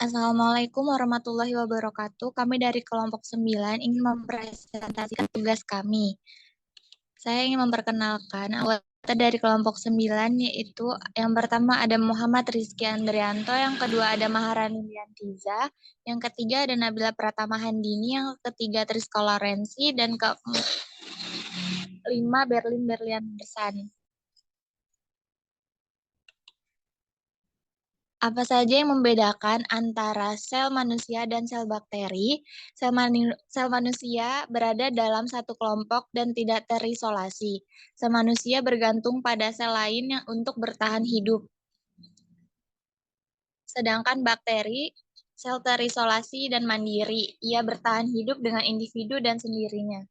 Assalamualaikum warahmatullahi wabarakatuh. Kami dari kelompok 9 ingin mempresentasikan tugas kami. Saya ingin memperkenalkan anggota dari kelompok 9, yaitu yang pertama ada Muhammad Rizky Andrianto, yang kedua ada Maharani Liantiza, yang ketiga ada Nabila Pratama Handini, yang ketiga Triska Lorenzi, dan kelima Berlin Berliandersan. Apa saja yang membedakan antara sel manusia dan sel bakteri? Sel manusia berada dalam satu kelompok dan tidak terisolasi. Sel manusia bergantung pada sel lain yang untuk bertahan hidup. Sedangkan bakteri, sel terisolasi dan mandiri. Ia bertahan hidup dengan individu dan sendirinya.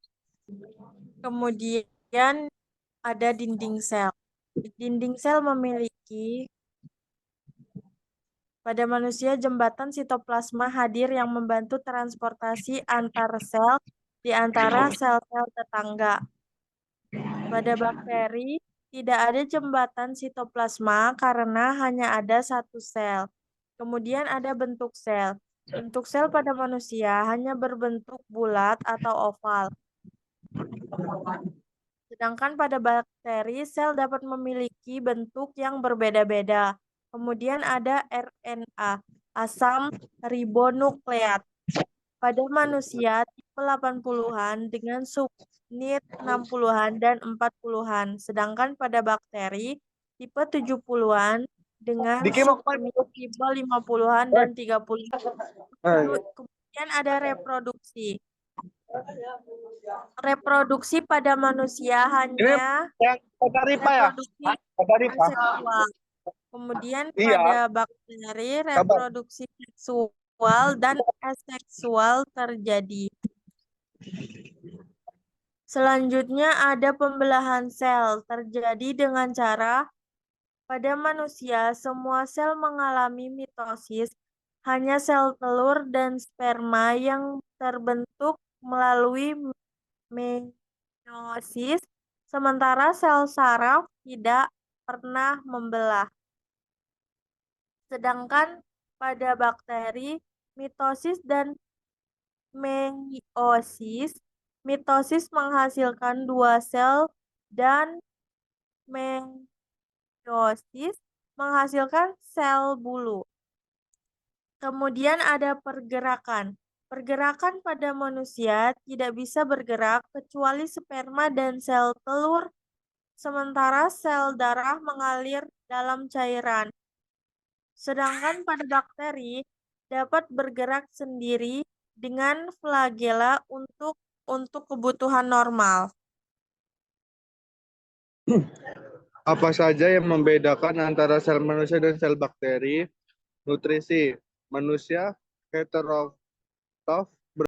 Kemudian ada dinding sel. Dinding sel memiliki pada manusia jembatan sitoplasma hadir yang membantu transportasi antar sel di antara sel-sel tetangga. Pada bakteri tidak ada jembatan sitoplasma karena hanya ada satu sel. Kemudian ada bentuk sel. Bentuk sel pada manusia hanya berbentuk bulat atau oval. Sedangkan pada bakteri, sel dapat memiliki bentuk yang berbeda-beda. Kemudian ada RNA, asam ribonukleat. Pada manusia, tipe 80-an dengan subunit 60-an dan 40-an. Sedangkan pada bakteri, tipe 70-an dengan subunit tipe 50-an dan 30-an. Kemudian ada reproduksi. Reproduksi pada manusia hanya reproduksi seksual. Kemudian pada bakteri reproduksi seksual dan aseksual terjadi. Selanjutnya ada pembelahan sel terjadi dengan cara pada manusia semua sel mengalami mitosis, hanya sel telur dan sperma yang terbentuk melalui meiosis, sementara sel saraf tidak pernah membelah. Sedangkan pada bakteri, mitosis dan mitosis menghasilkan dua sel dan meiosis menghasilkan sel bulu. Kemudian ada pergerakan. Pergerakan pada manusia tidak bisa bergerak kecuali sperma dan sel telur, sementara sel darah mengalir dalam cairan. Sedangkan pada bakteri dapat bergerak sendiri dengan flagela untuk kebutuhan normal. Apa saja yang membedakan antara sel manusia dan sel bakteri? Nutrisi. Manusia heterotrof